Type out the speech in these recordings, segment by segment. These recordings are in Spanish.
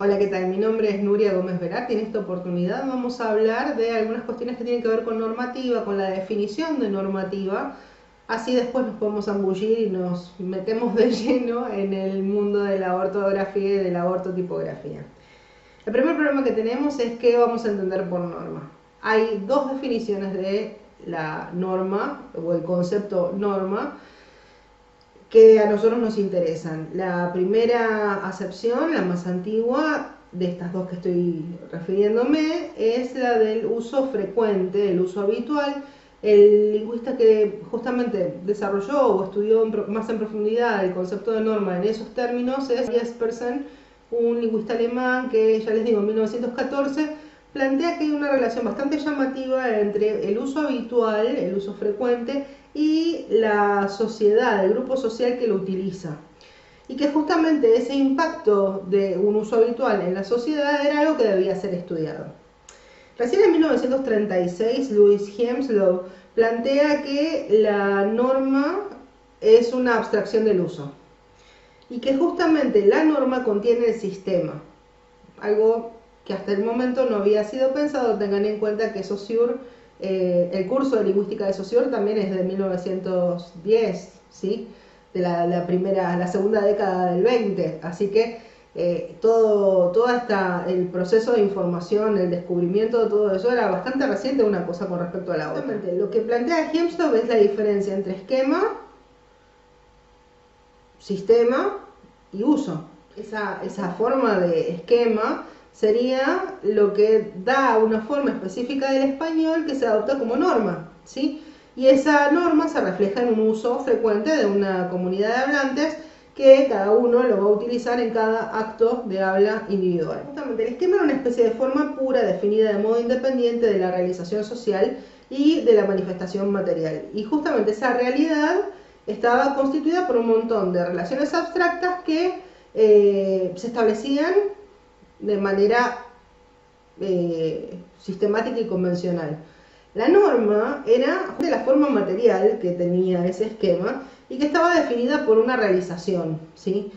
Hola, ¿qué tal? Mi nombre es Nuria Gómez Velarde y en esta oportunidad vamos a hablar de algunas cuestiones que tienen que ver con normativa, con la definición de normativa. Así después nos podemos zambullir y nos metemos de lleno en el mundo de la ortografía y de la ortotipografía. El primer problema que tenemos es qué vamos a entender por norma. Hay dos definiciones de la norma o el concepto norma que a nosotros nos interesan. La primera acepción, la más antigua de estas dos que estoy refiriéndome, es la del uso frecuente, el uso habitual. El lingüista que justamente desarrolló o estudió más en profundidad el concepto de norma en esos términos es Jespersen, un lingüista alemán que, ya les digo, en 1914 plantea que hay una relación bastante llamativa entre el uso habitual, el uso frecuente, y la sociedad, el grupo social que lo utiliza. Y que justamente ese impacto de un uso habitual en la sociedad era algo que debía ser estudiado. Recién en 1936, Louis Henslow plantea que la norma es una abstracción del uso y que justamente la norma contiene el sistema, algo que hasta el momento no había sido pensado. Tengan en cuenta que Saussure, el curso de lingüística de Saussure también es de 1910, ¿sí? De la segunda década del 20, así que todo el proceso de información, el descubrimiento de todo eso era bastante reciente una cosa con respecto a la otra. Lo que plantea Hempstead es la diferencia entre esquema, sistema y uso. Esa forma de esquema sería lo que da una forma específica del español que se adopta como norma, ¿sí? Y esa norma se refleja en un uso frecuente de una comunidad de hablantes que cada uno lo va a utilizar en cada acto de habla individual. Justamente el esquema era una especie de forma pura definida de modo independiente de la realización social y de la manifestación material. Y justamente esa realidad estaba constituida por un montón de relaciones abstractas que se establecían de manera sistemática y convencional. La norma era de la forma material que tenía ese esquema y que estaba definida por una realización, ¿sí?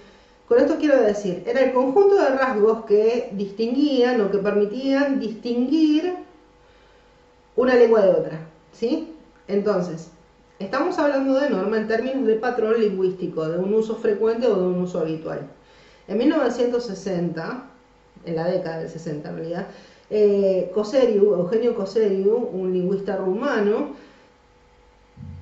Con esto quiero decir, era el conjunto de rasgos que distinguían o que permitían distinguir una lengua de otra, ¿sí? Entonces, estamos hablando de norma en términos de patrón lingüístico, de un uso frecuente o de un uso habitual. En 1960, en la década del 60 en realidad, Eugenio Coseriu, un lingüista rumano,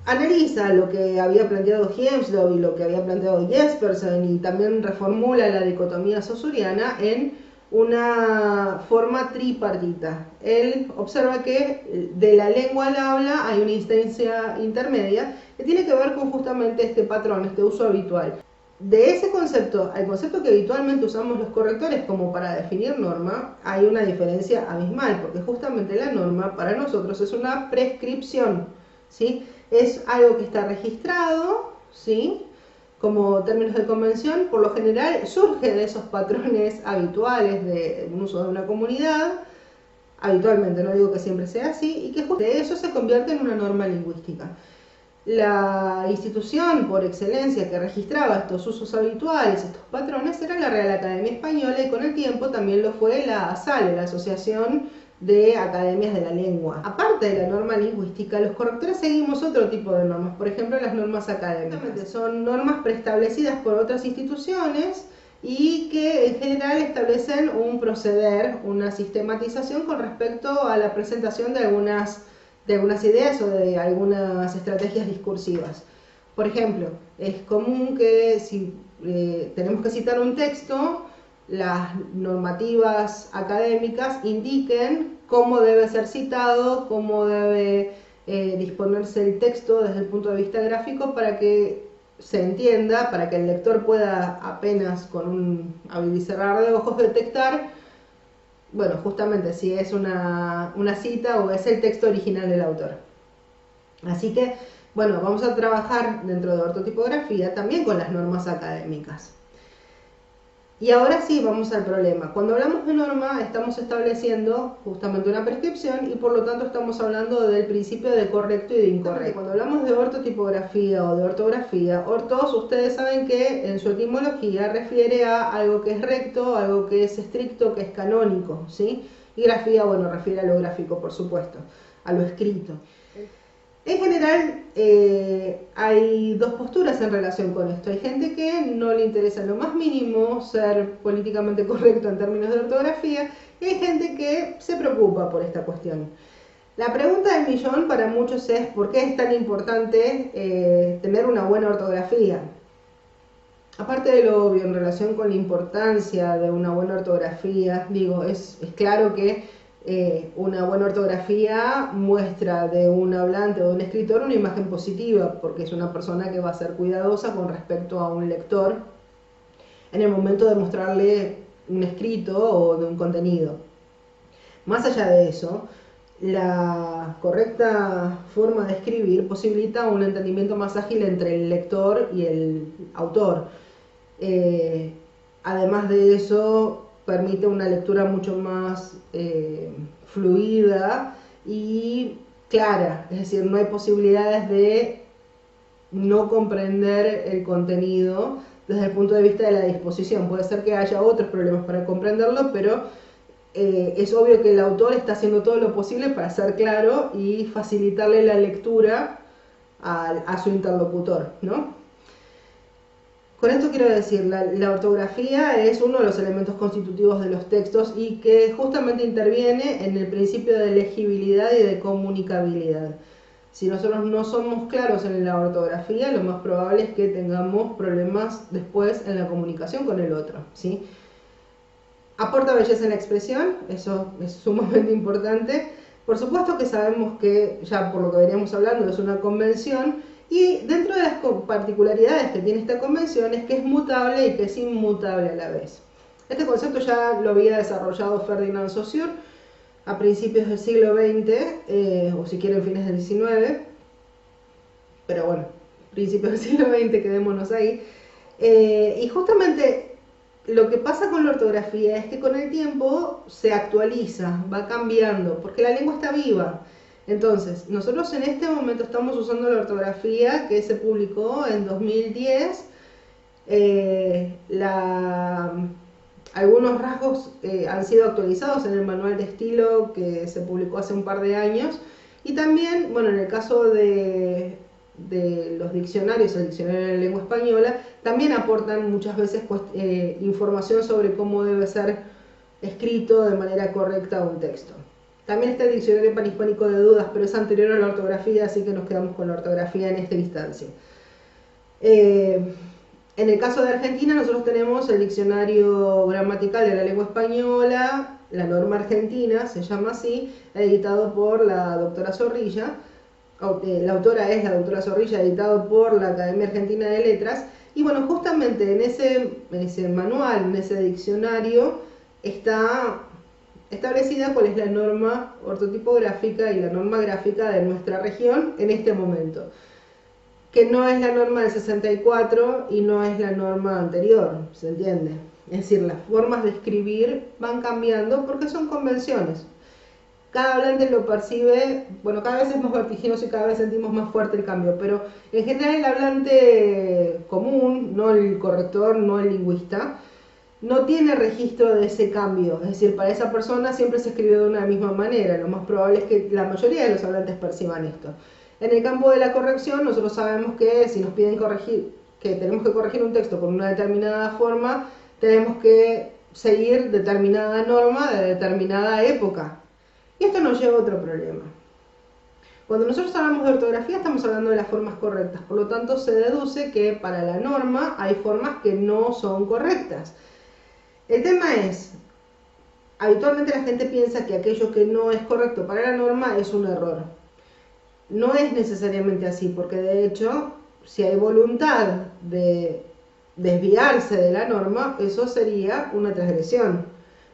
analiza lo que había planteado Henslow y lo que había planteado Jespersen y también reformula la dicotomía saussuriana en una forma tripartita. Él observa que de la lengua al habla hay una instancia intermedia que tiene que ver con justamente este patrón, este uso habitual. De ese concepto al concepto que habitualmente usamos los correctores como para definir norma, hay una diferencia abismal, porque justamente la norma para nosotros es una prescripción, ¿sí? Es algo que está registrado, ¿sí? Como términos de convención, por lo general surge de esos patrones habituales de un uso de una comunidad, habitualmente, no digo que siempre sea así, y que de eso se convierte en una norma lingüística. La institución por excelencia que registraba estos usos habituales, estos patrones, era la Real Academia Española, y con el tiempo también lo fue la ASALE, la Asociación de Academias de la Lengua. Aparte de la norma lingüística, los correctores seguimos otro tipo de normas, por ejemplo las normas académicas. Son normas preestablecidas por otras instituciones y que en general establecen un proceder, una sistematización con respecto a la presentación de algunas ideas o de algunas estrategias discursivas. Por ejemplo, es común que si tenemos que citar un texto, las normativas académicas indiquen cómo debe ser citado, cómo debe disponerse el texto desde el punto de vista gráfico para que se entienda, para que el lector pueda apenas con un abrir y cerrar de ojos detectar, bueno, justamente si es una cita o es el texto original del autor. Así que, bueno, vamos a trabajar dentro de ortotipografía también con las normas académicas. Y ahora sí, vamos al problema. Cuando hablamos de norma, estamos estableciendo justamente una prescripción y por lo tanto estamos hablando del principio de correcto y de incorrecto. Cuando hablamos de ortotipografía o de ortografía, ortos, ustedes saben que en su etimología refiere a algo que es recto, algo que es estricto, que es canónico, ¿sí? Y grafía, bueno, refiere a lo gráfico, por supuesto, a lo escrito. En general, hay dos posturas en relación con esto. Hay gente que no le interesa en lo más mínimo ser políticamente correcto en términos de ortografía y hay gente que se preocupa por esta cuestión. La pregunta del millón para muchos es ¿por qué es tan importante tener una buena ortografía? Aparte de lo obvio en relación con la importancia de una buena ortografía, digo, es claro que una buena ortografía muestra de un hablante o de un escritor una imagen positiva, porque es una persona que va a ser cuidadosa con respecto a un lector en el momento de mostrarle un escrito o de un contenido. Más allá de eso, la correcta forma de escribir posibilita un entendimiento más ágil entre el lector y el autor. Además de eso, permite una lectura mucho más fluida y clara, es decir, no hay posibilidades de no comprender el contenido desde el punto de vista de la disposición. Puede ser que haya otros problemas para comprenderlo, pero es obvio que el autor está haciendo todo lo posible para ser claro y facilitarle la lectura a su interlocutor, ¿no? Con esto quiero decir, la ortografía es uno de los elementos constitutivos de los textos y que justamente interviene en el principio de legibilidad y de comunicabilidad. Si nosotros no somos claros en la ortografía, lo más probable es que tengamos problemas después en la comunicación con el otro, ¿sí? Aporta belleza en la expresión, eso es sumamente importante. Por supuesto que sabemos que, ya por lo que veníamos hablando, es una convención. Y dentro de las particularidades que tiene esta convención es que es mutable y que es inmutable a la vez. Este concepto ya lo había desarrollado Ferdinand Saussure a principios del siglo XX, o si quieren fines del XIX, pero bueno, principios del siglo XX, quedémonos ahí. Y justamente lo que pasa con la ortografía es que con el tiempo se actualiza, va cambiando, porque la lengua está viva. Entonces, nosotros en este momento estamos usando la ortografía que se publicó en 2010. Algunos rasgos han sido actualizados en el manual de estilo que se publicó hace un par de años. Y también, bueno, en el caso de los diccionarios, el diccionario de la lengua española, también aportan muchas veces información sobre cómo debe ser escrito de manera correcta un texto. También está el diccionario panhispánico de dudas, pero es anterior a la ortografía, así que nos quedamos con la ortografía en esta instancia. En el caso de Argentina, nosotros tenemos el diccionario gramatical de la lengua española, la norma argentina, se llama así, editado por la doctora Zorrilla. La autora es la doctora Zorrilla, editado por la Academia Argentina de Letras. Y bueno, justamente en ese manual, en ese diccionario, está establecida cuál es la norma ortotipográfica y la norma gráfica de nuestra región en este momento, que no es la norma del 64 y no es la norma anterior, ¿se entiende? Es decir, las formas de escribir van cambiando porque son convenciones. Cada hablante lo percibe, bueno, cada vez es más vertiginoso y cada vez sentimos más fuerte el cambio, pero en general el hablante común, no el corrector, no el lingüista, no tiene registro de ese cambio, es decir, para esa persona siempre se escribió de una misma manera, lo más probable es que la mayoría de los hablantes perciban esto. En el campo de la corrección, nosotros sabemos que si nos piden corregir, que tenemos que corregir un texto con una determinada forma, tenemos que seguir determinada norma de determinada época. Y esto nos lleva a otro problema. Cuando nosotros hablamos de ortografía estamos hablando de las formas correctas, por lo tanto se deduce que para la norma hay formas que no son correctas. El tema es, habitualmente la gente piensa que aquello que no es correcto para la norma es un error. No es necesariamente así, porque de hecho, si hay voluntad de desviarse de la norma, eso sería una transgresión.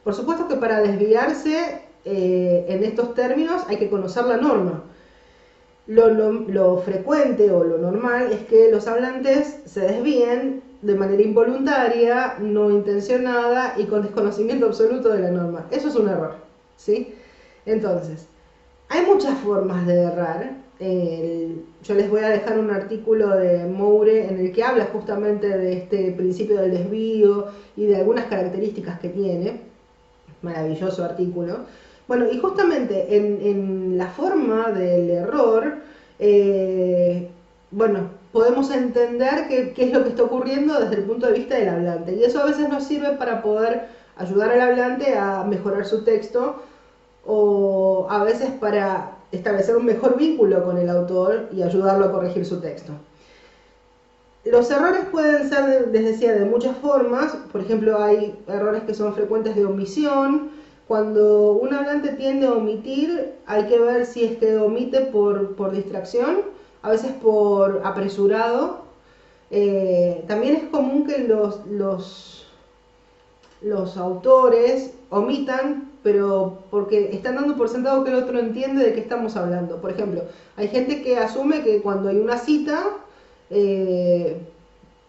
Por supuesto que para desviarse en estos términos hay que conocer la norma. Lo frecuente o lo normal es que los hablantes se desvíen de manera involuntaria, no intencionada y con desconocimiento absoluto de la norma. Eso es un error, ¿sí? Entonces, hay muchas formas de errar. Yo les voy a dejar un artículo de Moure en el que habla justamente de este principio del desvío y de algunas características que tiene. Maravilloso artículo. Bueno, y justamente en la forma del error, bueno, podemos entender qué es lo que está ocurriendo desde el punto de vista del hablante. Y eso a veces nos sirve para poder ayudar al hablante a mejorar su texto, o a veces para establecer un mejor vínculo con el autor y ayudarlo a corregir su texto. Los errores pueden ser, les decía, de muchas formas. Por ejemplo, hay errores que son frecuentes de omisión. Cuando un hablante tiende a omitir, hay que ver si es que omite por distracción, a veces por apresurado. También es común que los autores omitan, pero porque están dando por sentado que el otro entiende de qué estamos hablando. Por ejemplo, hay gente que asume que cuando hay una cita,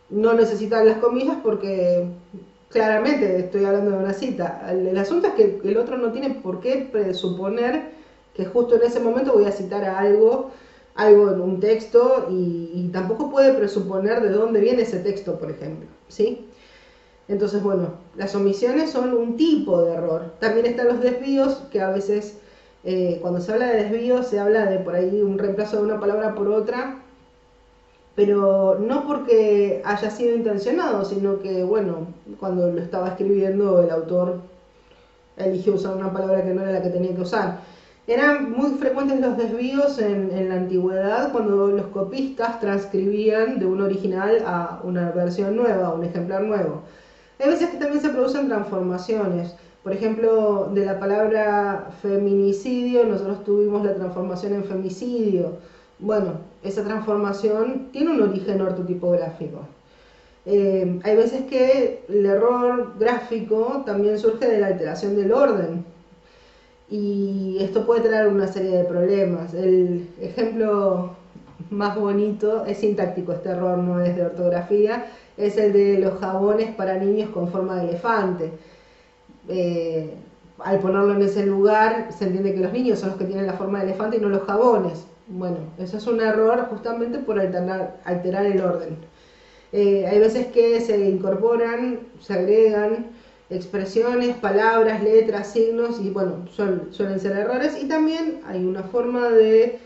no necesitan las comillas porque claramente estoy hablando de una cita. El asunto es que el otro no tiene por qué presuponer que justo en ese momento voy a citar a algo en un texto, y tampoco puede presuponer de dónde viene ese texto, por ejemplo, ¿sí? Entonces, bueno, las omisiones son un tipo de error. También están los desvíos, que a veces cuando se habla de desvíos se habla de por ahí un reemplazo de una palabra por otra, pero no porque haya sido intencionado, sino que, bueno, cuando lo estaba escribiendo el autor eligió usar una palabra que no era la que tenía que usar. Eran muy frecuentes los desvíos en la antigüedad, cuando los copistas transcribían de un original a una versión nueva, a un ejemplar nuevo. Hay veces que también se producen transformaciones. Por ejemplo, de la palabra feminicidio, nosotros tuvimos la transformación en femicidio. Bueno, esa transformación tiene un origen ortotipográfico. Hay veces que el error gráfico también surge de la alteración del orden, y esto puede traer una serie de problemas. El ejemplo más bonito es sintáctico, este error no es de ortografía, es el de los jabones para niños con forma de elefante. Al ponerlo en ese lugar se entiende que los niños son los que tienen la forma de elefante y no los jabones. Bueno, eso es un error justamente por alterar el orden. Hay veces que se incorporan, se agregan expresiones, palabras, letras, signos, y bueno, suelen ser errores. Y también hay una forma de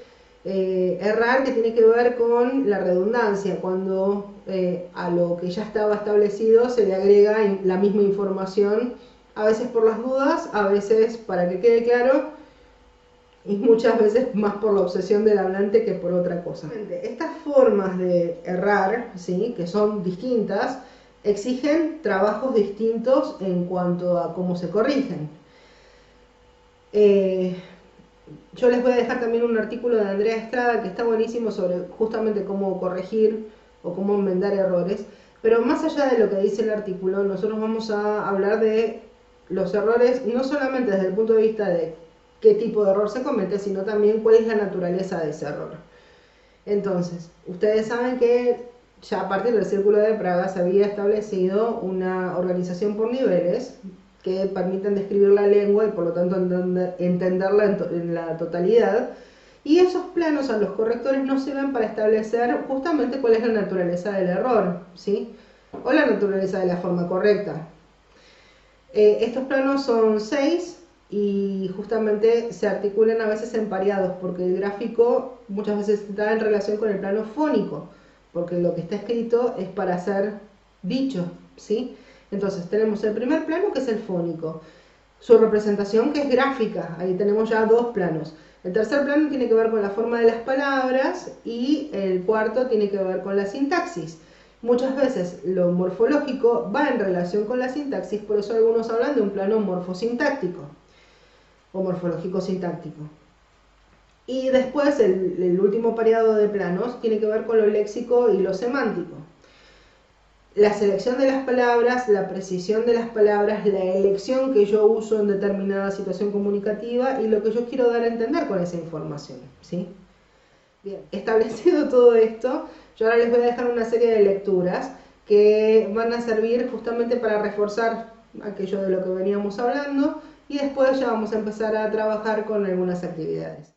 errar que tiene que ver con la redundancia, cuando a lo que ya estaba establecido se le agrega la misma información, a veces por las dudas, a veces para que quede claro, y muchas veces más por la obsesión del hablante que por otra cosa. Estas formas de errar, ¿sí?, que son distintas, exigen trabajos distintos en cuanto a cómo se corrigen. Yo les voy a dejar también un artículo de Andrea Estrada que está buenísimo sobre justamente cómo corregir o cómo enmendar errores, pero más allá de lo que dice el artículo, nosotros vamos a hablar de los errores no solamente desde el punto de vista de qué tipo de error se comete, sino también cuál es la naturaleza de ese error. Entonces, ustedes saben que ya a partir del Círculo de Praga se había establecido una organización por niveles que permiten describir la lengua y por lo tanto entenderla en la totalidad, y esos planos a los correctores nos sirven para establecer justamente cuál es la naturaleza del error, ¿sí?, o la naturaleza de la forma correcta. Estos planos son 6 y justamente se articulan a veces en pareados, porque el gráfico muchas veces está en relación con el plano fónico, porque lo que está escrito es para ser dicho, ¿sí? Entonces tenemos el primer plano, que es el fónico, su representación, que es gráfica. Ahí tenemos ya 2 planos. El tercer plano tiene que ver con la forma de las palabras, y el cuarto tiene que ver con la sintaxis. Muchas veces lo morfológico va en relación con la sintaxis, por eso algunos hablan de un plano morfosintáctico o morfológico sintáctico. Y después el último pareado de planos tiene que ver con lo léxico y lo semántico. La selección de las palabras, la precisión de las palabras, la elección que yo uso en determinada situación comunicativa y lo que yo quiero dar a entender con esa información, ¿sí? Bien, establecido todo esto, yo ahora les voy a dejar una serie de lecturas que van a servir justamente para reforzar aquello de lo que veníamos hablando y después ya vamos a empezar a trabajar con algunas actividades.